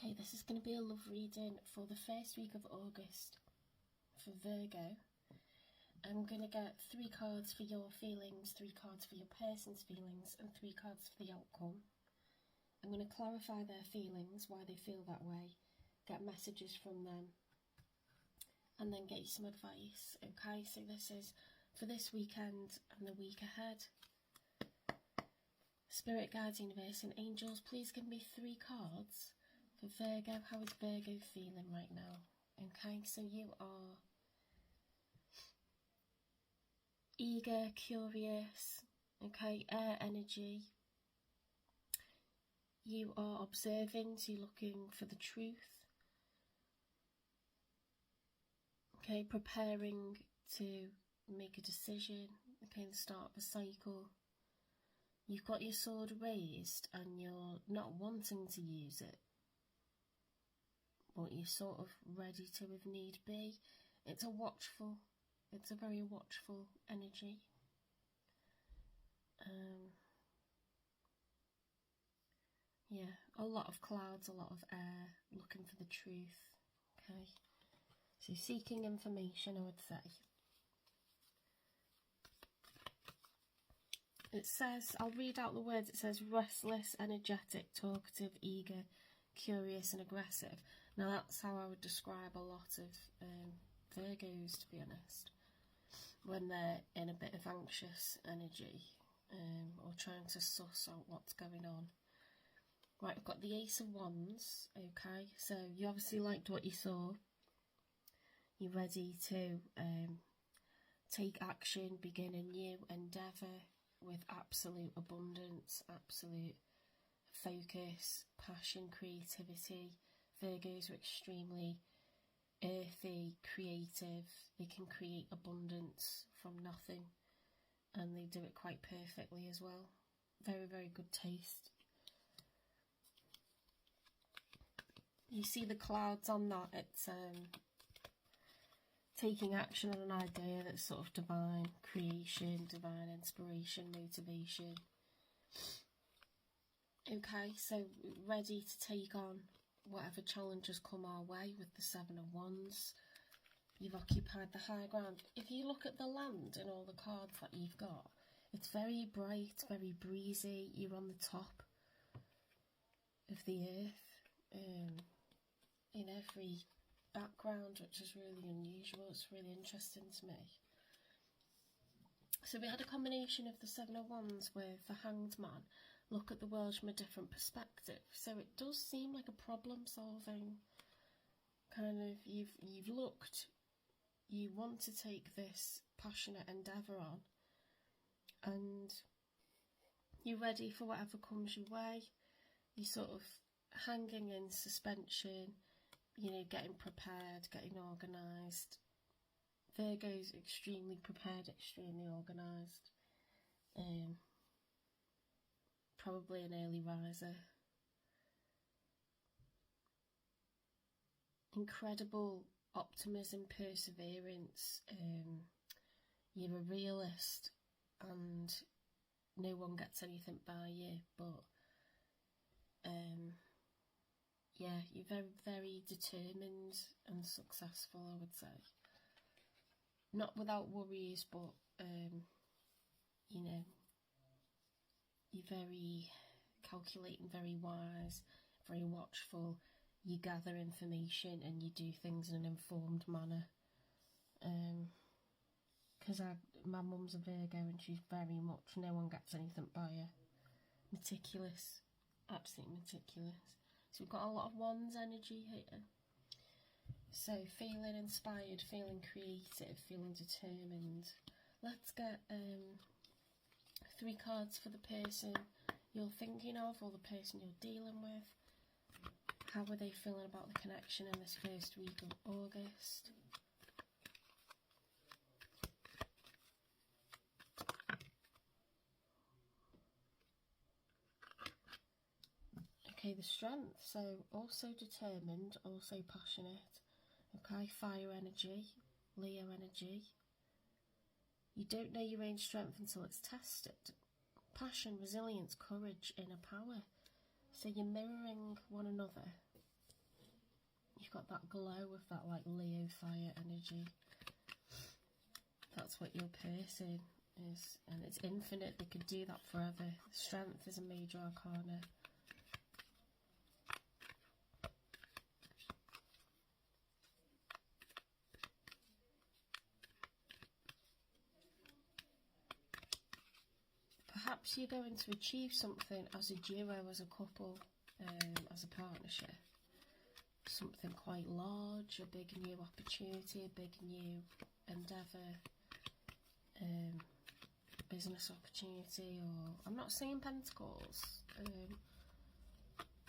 Okay, this is going to be a love reading for the first week of August for Virgo. I'm going to get 3 cards for your feelings, 3 cards for your person's feelings, and 3 cards for the outcome. I'm going to clarify their feelings, why they feel that way, get messages from them, and then get you some advice. Okay, so this is for this weekend and the week ahead. Spirit guides, universe, and angels, please give me 3 cards for Virgo. How is Virgo feeling right now? Okay, so you are eager, curious, okay, air energy. You are observing, so you're looking for the truth. Okay, preparing to make a decision, okay, the start of a cycle. You've got your sword raised and you're not wanting to use it, but you're sort of ready to if need be. It's a very watchful energy. Yeah, a lot of clouds, a lot of air, looking for the truth. Okay, so seeking information, I would say. It says, I'll read out the words. It says restless, energetic, talkative, eager, curious and aggressive. Now that's how I would describe a lot of Virgos, to be honest, when they're in a bit of anxious energy or trying to suss out what's going on. Right, I've got the Ace of Wands. Okay, so you obviously liked what you saw. You're ready to take action, begin a new endeavour with absolute abundance, absolute focus, passion, creativity. Virgos are extremely earthy, creative. They can create abundance from nothing, and they do it quite perfectly as well. Very, very good taste. You see the clouds on that. It's taking action on an idea that's sort of divine creation, divine inspiration, motivation. Okay, so ready to take on whatever challenges come our way with the 7 of Wands. You've occupied the high ground. If you look at the land and all the cards that you've got, it's very bright, very breezy. You're on the top of the earth in every background, which is really unusual. It's really interesting to me. So we had a combination of the 7 of Wands with the Hanged Man. Look at the world from a different perspective. So it does seem like a problem solving kind of, you've looked, you want to take this passionate endeavour on, and you're ready for whatever comes your way. You're sort of hanging in suspension, you know, getting prepared, getting organised. Virgo's extremely prepared, extremely organised. Probably an early riser. Incredible optimism, perseverance. You're a realist and no one gets anything by you, but yeah, you're very, very determined and successful, I would say. Not without worries, but you know, you're very calculating, very wise, very watchful. You gather information and you do things in an informed manner. Because my mum's a Virgo and she's very much, no one gets anything by her. Meticulous, absolutely meticulous. So we've got a lot of Wands energy here. So feeling inspired, feeling creative, feeling determined. Let's get 3 cards for the person you're thinking of or the person you're dealing with. How are they feeling about the connection in this first week of August? Okay, the Strength. So also determined, also passionate. Okay, fire energy, Leo energy. You don't know your own strength until it's tested. Passion, resilience, courage, inner power. So you're mirroring one another. you've got that glow of that like Leo fire energy. That's what your person is, and it's infinite. They could do that forever. Strength is a major arcana. Perhaps you're going to achieve something as a duo, as a couple, as a partnership. Something quite large, a big new opportunity, a big new endeavour, business opportunity, or I'm not saying pentacles,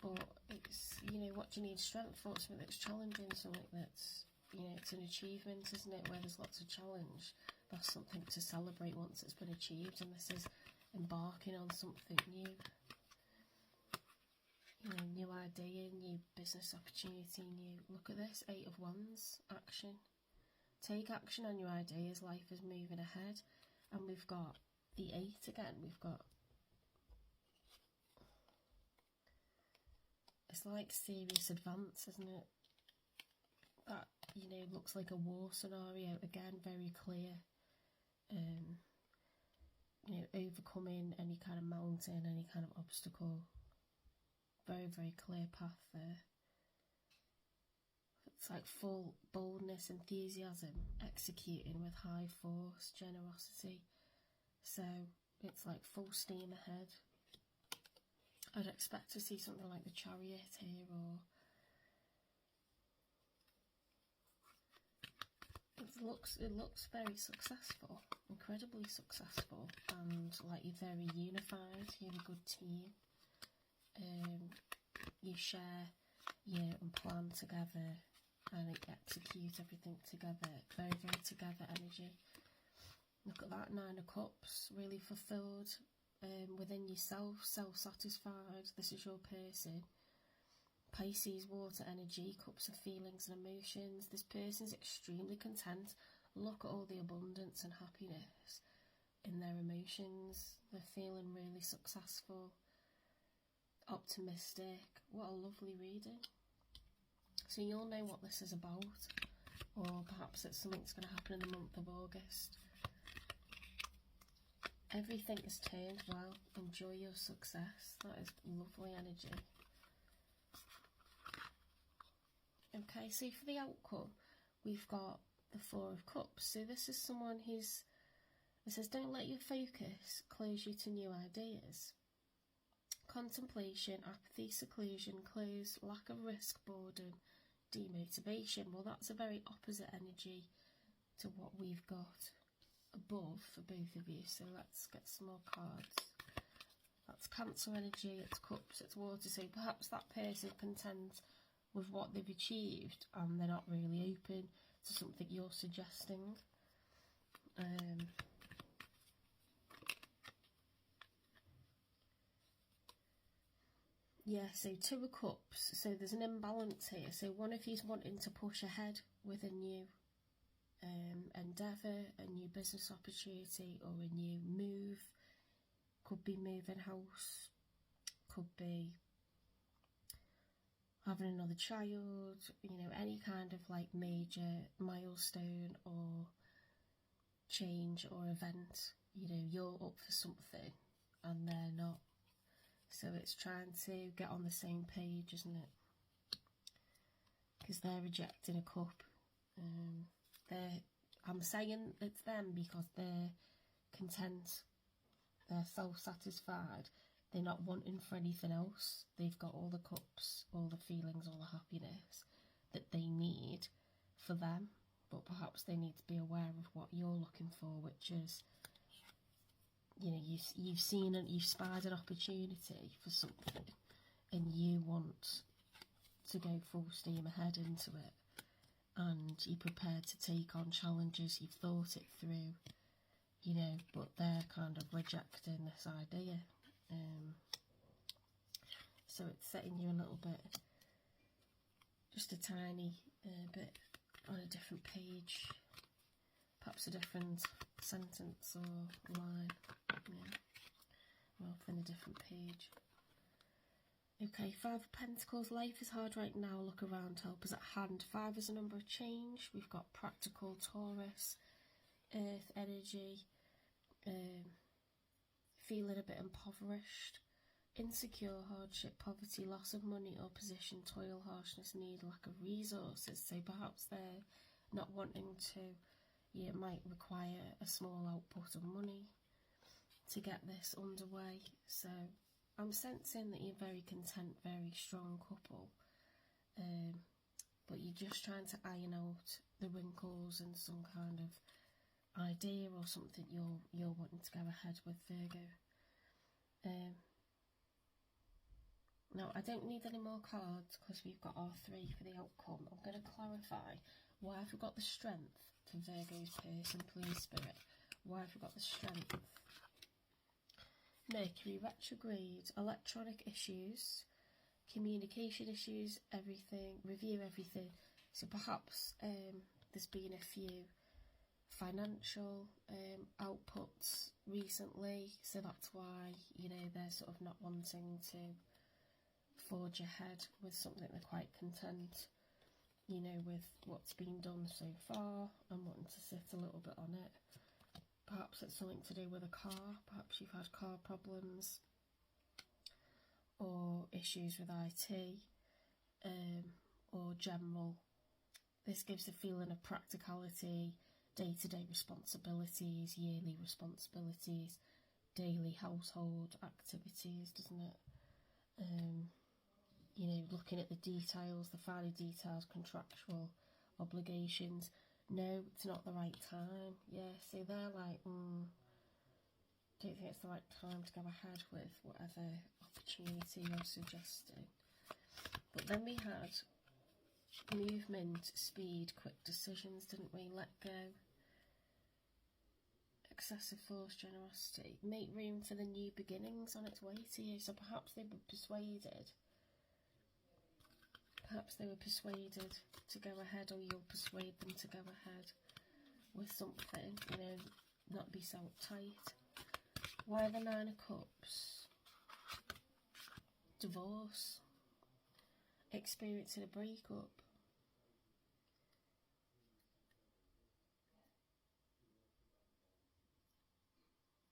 but it's, you know, what do you need strength for? Something that's challenging, something that's, you know, it's an achievement, isn't it, where there's lots of challenge. That's something to celebrate once it's been achieved, and this is embarking on something new. You know, new idea, new business opportunity, new... Look at this, 8 of Wands, action. Take action on your ideas, life is moving ahead. And we've got the 8 again, we've got... It's like serious advance, isn't it? That, you know, looks like a war scenario, again, very clear. You know, overcoming any kind of mountain, any kind of obstacle. Very, very clear path there. It's like full boldness, enthusiasm, executing with high force, generosity. So it's like full steam ahead. I'd expect to see something like the Chariot here, or it looks very successful, incredibly successful, and like you're very unified, you're a good team. You share, you know, and plan together and execute everything together. Very, very together energy. Look at that, 9 of Cups, really fulfilled within yourself, self-satisfied. This is your person. Pisces, water energy, cups of feelings and emotions. This person's extremely content. Look at all the abundance and happiness in their emotions. They're feeling really successful, optimistic. What a lovely reading. So you'll know what this is about, or perhaps it's something that's going to happen in the month of August. Everything is turned well. Enjoy your success. That is lovely energy. Okay, so for the outcome, we've got the 4 of Cups. So this is someone who's, it says, don't let your focus close you to new ideas. Contemplation, apathy, seclusion, close, lack of risk, boredom, demotivation. Well, that's a very opposite energy to what we've got above for both of you. So let's get some more cards. That's Cancer energy, it's Cups, it's water. So perhaps that person content with what they've achieved and they're not really open to something you're suggesting. Yeah, so 2 of Cups, so there's an imbalance here. So one of you's wanting to push ahead with a new endeavour, a new business opportunity, or a new move. Could be moving house, could be having another child, you know, any kind of like major milestone or change or event. You know, you're up for something and they're not. So it's trying to get on the same page, isn't it? Because they're rejecting a cup. I'm saying it's them because they're content, they're self-satisfied, they're not wanting for anything else. They've got all the cups, all the feelings, all the happiness that they need for them. But perhaps they need to be aware of what you're looking for, which is, you know, you've seen and you've spied an opportunity for something and you want to go full steam ahead into it, and you're prepared to take on challenges, you've thought it through, you know, but they're kind of rejecting this idea. So it's setting you a little bit, just a tiny bit on a different page, perhaps a different sentence or line, yeah, or off in a different page. Okay, Five of Pentacles. Life is hard right now. Look around. Help is at hand. 5 is a number of change. We've got practical Taurus, Earth energy, feeling a bit impoverished, insecure, hardship, poverty, loss of money or position, toil, harshness, need, lack of resources. So perhaps they're not wanting to, it might require a small output of money to get this underway. So I'm sensing that you're very content, very strong couple, but you're just trying to iron out the wrinkles and some kind of idea or something you're wanting to go ahead with, Virgo. Now, I don't need any more cards because we've got our 3 for the outcome. I'm going to clarify why have we got the strength for Virgo's person, please, Spirit. Why have we got the strength? Mercury retrograde, electronic issues, communication issues, everything, review everything. So perhaps there's been a few financial outputs recently, so that's why, they're sort of not wanting to forge ahead with something. They're quite content, with what's been done so far and wanting to sit a little bit on it. Perhaps it's something to do with a car. Perhaps you've had car problems or issues with IT, or general. This gives a feeling of practicality, day-to-day responsibilities, yearly responsibilities, daily household activities, doesn't it? Looking at the details, the finer details, contractual obligations. No, it's not the right time. Yeah, so they're like, don't think it's the right time to go ahead with whatever opportunity you're suggesting. But then we had movement, speed, quick decisions, didn't we? Let go. Excessive force, generosity. Make room for the new beginnings on its way to you. So perhaps they were persuaded. Perhaps they were persuaded to go ahead, or you'll persuade them to go ahead with something, not be so uptight. Why the 9 of Cups? Divorce. Experiencing a breakup.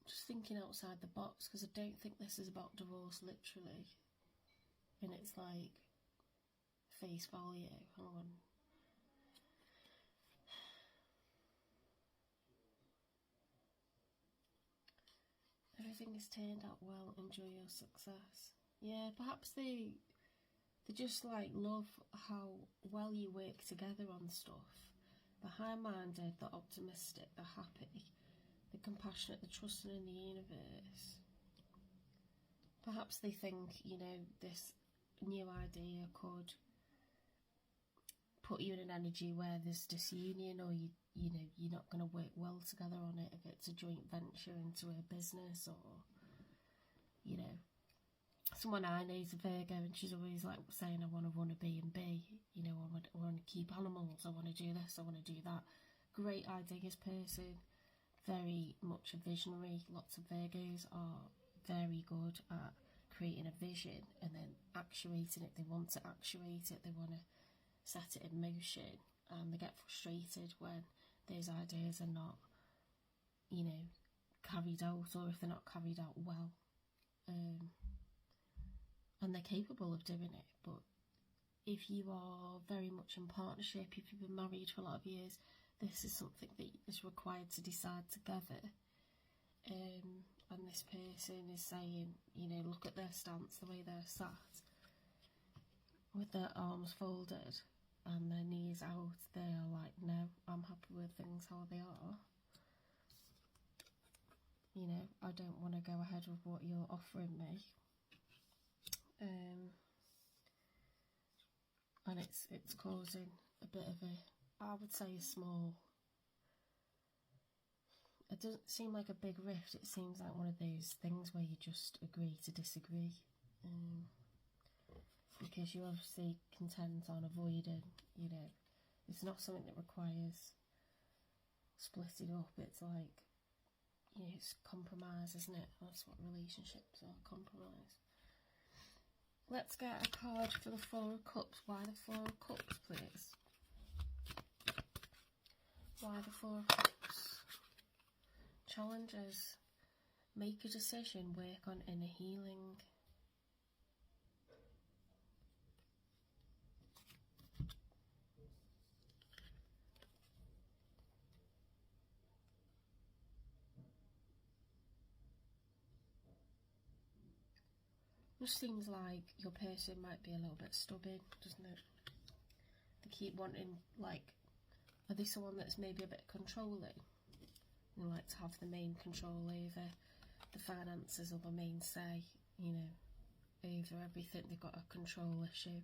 Just thinking outside the box, because I don't think this is about divorce literally. And it's like face value. Hang on. Everything has turned out well. Enjoy your success. Yeah, perhaps they just like love how well you work together on stuff. They're high-minded, they're optimistic, they're happy, they're compassionate, they're trusting in the universe. Perhaps they think, this new idea could put you in an energy where there's disunion, or you're not going to work well together on it if it's a joint venture into a business, or someone I know is a Virgo and she's always like saying, I want to run a B&B, I want to keep animals, I want to do this, I want to do that. Great ideas person, very much a visionary. Lots of Virgos are very good at creating a vision and then actuating it. They want to actuate it, they want to set it in motion, and they get frustrated when those ideas are not, carried out, or if they're not carried out well. And they're capable of doing it, but if you are very much in partnership, if you've been married for a lot of years, this is something that is required to decide together. And this person is saying, look at their stance, the way they're sat, with their arms folded and their knees out. They are like, no, I'm happy with things how they are. I don't want to go ahead with what you're offering me. And it's causing a bit of I would say a small, it doesn't seem like a big rift, it seems like one of those things where you just agree to disagree, because you obviously contend on avoiding, it's not something that requires splitting up. It's like, it's compromise, isn't it? That's what relationships are, compromise. Let's get a card for the Four of Cups. Why the Four of Cups, please? Why the Four of Cups? Challenges. Make a decision. Work on inner healing. Just seems like your person might be a little bit stubborn, doesn't it? They keep wanting, like, are they someone that's maybe a bit controlling? And like to have the main control over the finances or the main say, you know, over everything. They've got a control issue.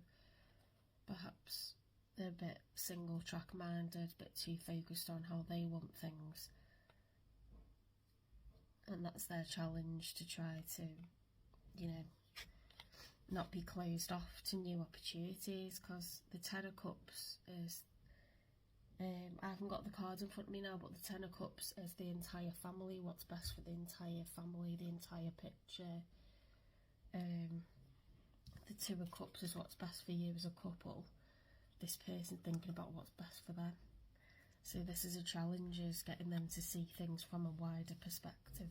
Perhaps they're a bit single track minded, a bit too focused on how they want things. And that's their challenge, to try to, you know, not be closed off to new opportunities, because the Ten of Cups is, I haven't got the cards in front of me now, but the Ten of Cups is the entire family, what's best for the entire family, the entire picture. The Two of Cups is what's best for you as a couple. This person thinking about what's best for them. So this is a challenge, is getting them to see things from a wider perspective.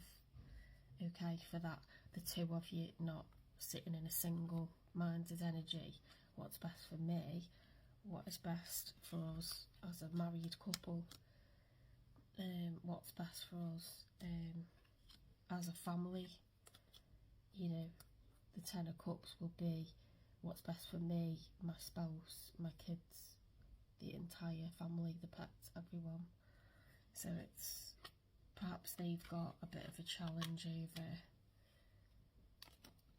Okay, for that, the two of you not sitting in a single-minded energy. What's best for me? What is best for us as a married couple? What's best for us as a family? You know, the Ten of Cups will be what's best for me, my spouse, my kids, the entire family, the pets, everyone. So it's, perhaps they've got a bit of a challenge over,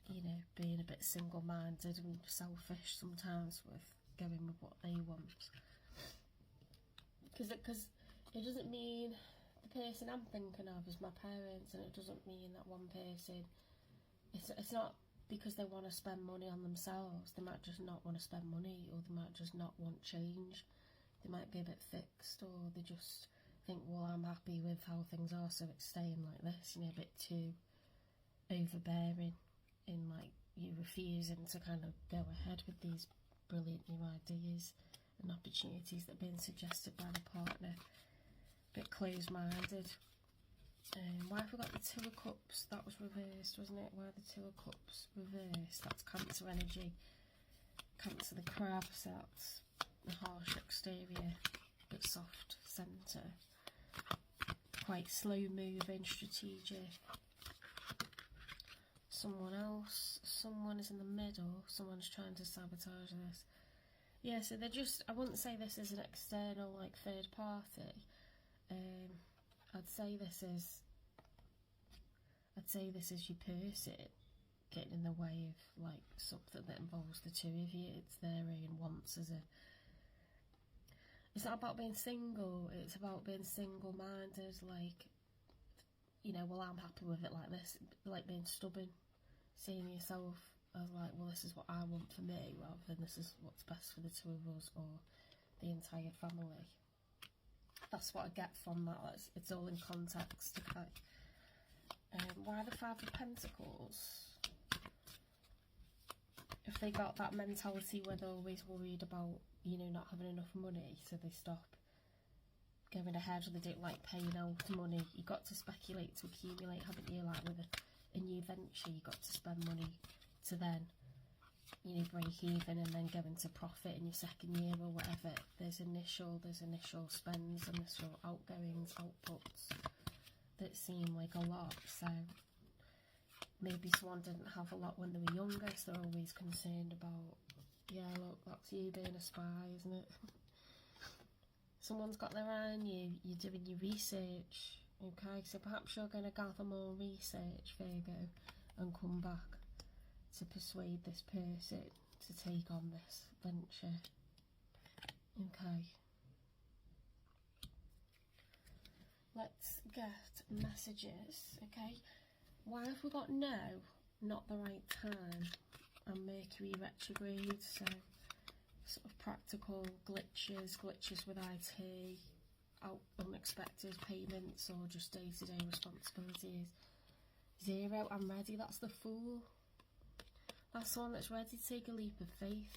you know, being a bit single-minded and selfish sometimes with going with what they want. Because it doesn't mean the person I'm thinking of is my parents, and it doesn't mean that one person, it's not because they want to spend money on themselves. They might just not want to spend money, or they might just not want change. They might be a bit fixed, or they just think, well, I'm happy with how things are, so it's staying like this, you know, a bit too overbearing in, like, you refusing to kind of go ahead with these brilliant new ideas and opportunities that are being suggested by the partner. A bit closed-minded. Why have we got the Two of Cups? That was reversed, wasn't it? Why the Two of Cups reversed? That's Cancer energy. Cancer the crab, so that's the harsh exterior, bit soft centre. Quite slow moving, strategic. Someone else, someone is in the middle, someone's trying to sabotage this. Yeah, so they're just, I wouldn't say this is an external, like, third party. I'd say this is your person getting in the way of, like, something that involves the two of you. It's their own wants as a, it's not about being single, it's about being single-minded, like, you know, well, I'm happy with it like this, like being stubborn, seeing yourself as like, well, this is what I want for me, rather than this is what's best for the two of us or the entire family. That's what I get from that. It's all in context, okay? Why the Five of Pentacles? If they got that mentality where they're always worried about, you know, not having enough money, so they stop going ahead, or they don't like paying out money. You've got to speculate to accumulate, haven't you? Like with a new venture, you've got to spend money to then, you know, break even and then go into profit in your second year or whatever. There's initial spends, initial outgoings, outputs that seem like a lot. So maybe someone didn't have a lot when they were younger, so they're always concerned about, yeah, look, that's you being a spy, isn't it? Someone's got their eye on you, you're doing your research, okay? So perhaps you're going to gather more research, Virgo, and come back to persuade this person to take on this venture, okay? Let's get messages, okay? Why have we got no, not the right time, and Mercury retrograde, so sort of practical glitches with IT, unexpected payments, or just day-to-day responsibilities. Zero, I'm ready, that's the Fool. That's someone that's ready to take a leap of faith.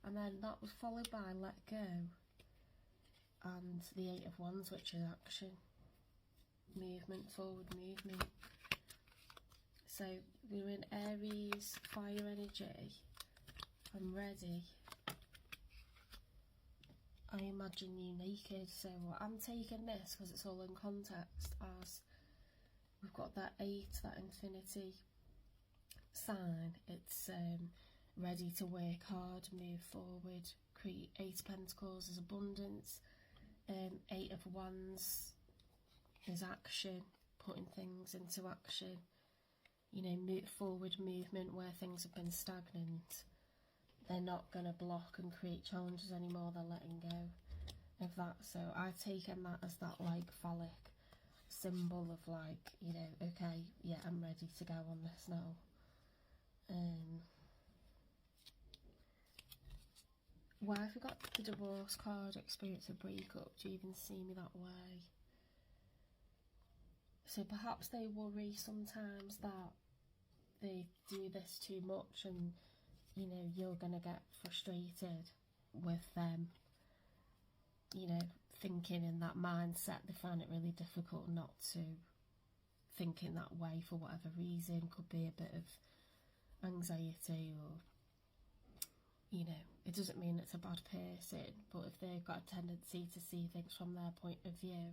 And then that was followed by let go and the Eight of Wands, which is action, movement, forward movement. So we're in Aries, fire energy. I'm ready. I imagine you naked. So I'm taking this because it's all in context as we've got that 8, that infinity sign. It's ready to work hard, move forward, create. 8 of Pentacles is abundance. 8 of Wands is action, putting things into action. You know, move forward movement where things have been stagnant. They're not going to block and create challenges anymore. They're letting go of that. So I've taken that as that like phallic symbol of like, you know, okay, yeah, I'm ready to go on this now. Why have we got the divorce card, experience a breakup? Do you even see me that way? So perhaps they worry sometimes that they do this too much and, you know, you're going to get frustrated with them, you know, thinking in that mindset. They find it really difficult not to think in that way for whatever reason. Could be a bit of anxiety or, you know, it doesn't mean it's a bad person, but if they've got a tendency to see things from their point of view,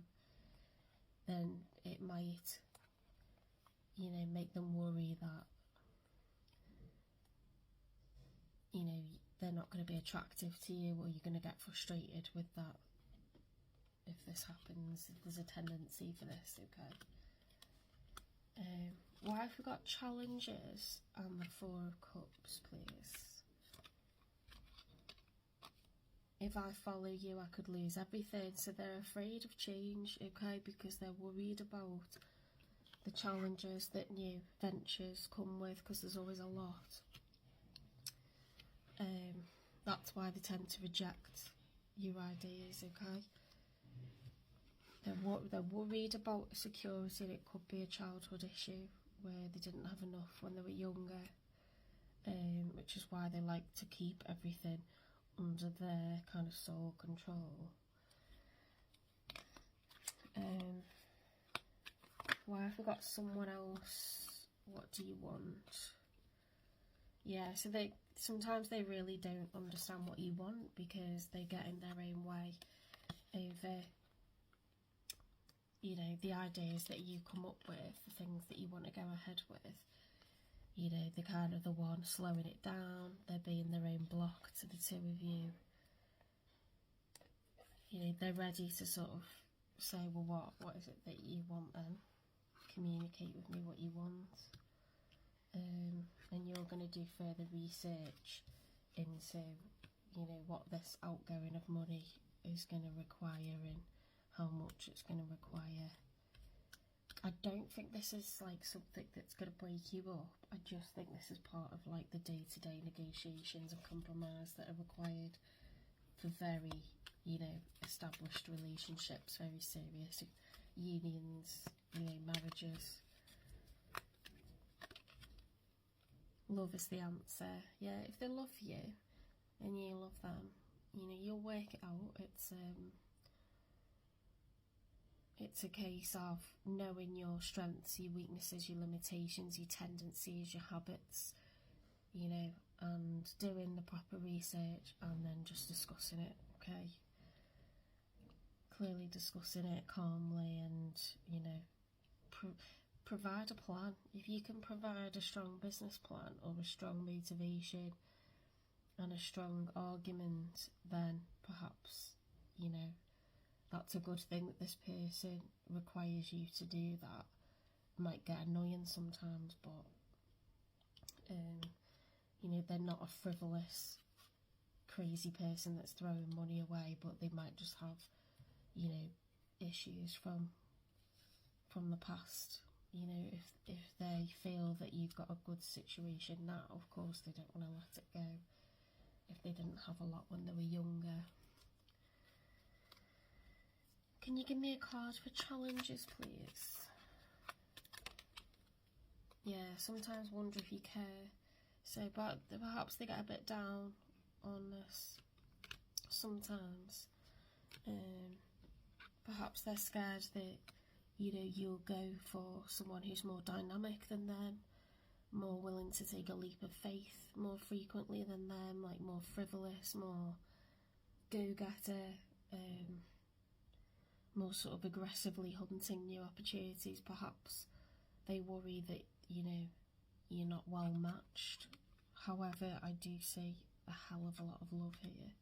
then it might, you know, make them worry that, you know, they're not going to be attractive to you, or you're going to get frustrated with that if this happens, if there's a tendency for this, okay? Why have we got challenges and the Four of Cups, please? If I follow you, I could lose everything. So they're afraid of change, okay, because they're worried about the challenges that new ventures come with, because there's always a lot. That's why they tend to reject your ideas, okay? They're worried about security, and it could be a childhood issue where they didn't have enough when they were younger, which is why they like to keep everything under their kind of sole control. Why have we got someone else? What do you want? Yeah, so sometimes they really don't understand what you want because they get in their own way over, you know, the ideas that you come up with, the things that you want to go ahead with. You know, they're kind of the one slowing it down. They're being their own block to the two of you. You know, they're ready to sort of say, well, what is it that you want then? Communicate with me what you want. And you're going to do further research into, you know, what this outgoing of money is going to require and how much it's going to require. I don't think this is like something that's going to break you up. I just think this is part of like the day-to-day negotiations and compromise that are required for very, you know, established relationships, very serious unions, you know, marriages. Love is the answer. Yeah, if they love you and you love them, you know, you'll work it out. It's a case of knowing your strengths, your weaknesses, your limitations, your tendencies, your habits, you know, and doing the proper research and then just discussing it, okay? Clearly discussing it calmly and, you know, provide a plan. If you can provide a strong business plan or a strong motivation and a strong argument, then perhaps, you know, that's a good thing that this person requires you to do that. Might get annoying sometimes, but you know, they're not a frivolous, crazy person that's throwing money away, but they might just have, you know, issues from the past. You know, if they feel that you've got a good situation now, of course they don't want to let it go. If they didn't have a lot when they were younger. Can you give me a card for challenges, please? Yeah, sometimes wonder if you care. So but perhaps they get a bit down on this sometimes. Perhaps they're scared that, you know, you'll go for someone who's more dynamic than them, more willing to take a leap of faith more frequently than them, like more frivolous, more go-getter, more sort of aggressively hunting new opportunities. Perhaps they worry that, you know, you're not well matched. However, I do see a hell of a lot of love here.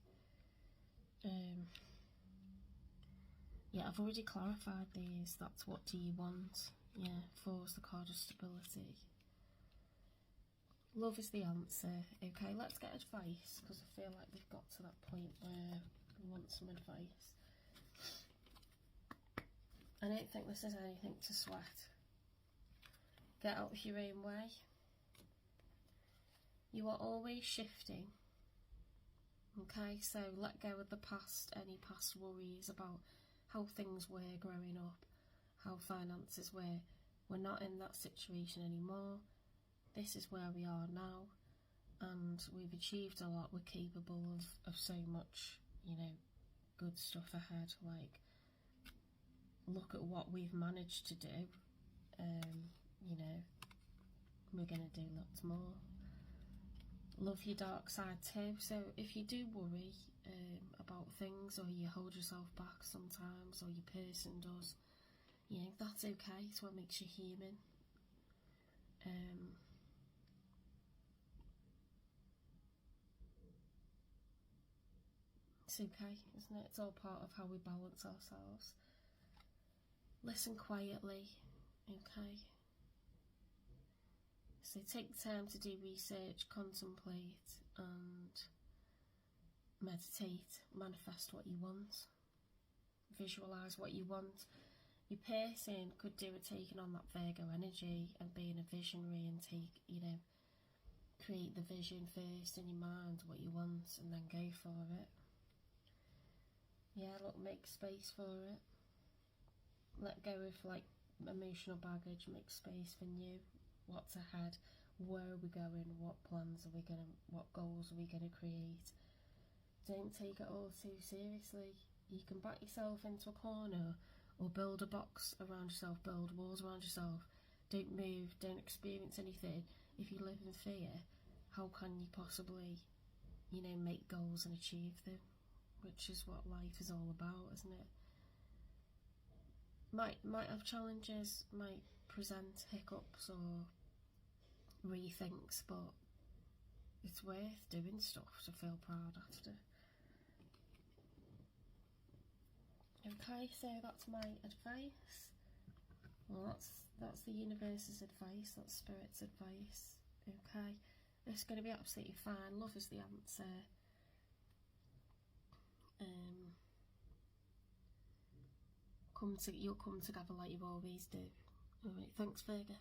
Yeah, I've already clarified these. That's what do you want. Yeah, 4's the card of stability. Love is the answer. Okay, let's get advice, because I feel like we've got to that point where we want some advice. I don't think this is anything to sweat. Get out of your own way. You are always shifting. Okay, so let go of the past, any past worries about how things were growing up, how finances were. We're not in that situation anymore. This is where we are now, and we've achieved a lot. We're capable of so much, you know, good stuff ahead. Like, look at what we've managed to do. You know, we're going to do lots more. Love your dark side too. So if you do worry about things, or you hold yourself back sometimes, or your person does, you know, that's okay. It's what makes you human. It's okay, isn't it? It's all part of how we balance ourselves. Listen quietly, okay? So take the time to do research, contemplate, and meditate, manifest what you want, visualise what you want. Your person could do with taking on that Virgo energy and being a visionary and take, you know, create the vision first in your mind, what you want, and then go for it. Yeah, look, make space for it. Let go of like emotional baggage, make space for new. What's ahead? Where are we going? What plans are we what goals are we gonna create? Don't take it all too seriously. You can back yourself into a corner, or build a box around yourself, build walls around yourself. Don't move, don't experience anything. If you live in fear, how can you possibly, you know, make goals and achieve them? Which is what life is all about, isn't it? Might have challenges, might present hiccups or rethinks, but it's worth doing stuff to feel proud after. Okay, so that's my advice. Well, that's the universe's advice, that's spirit's advice. Okay, it's going to be absolutely fine. Love is the answer. You'll come together like you always do. Alright, thanks, Virgo.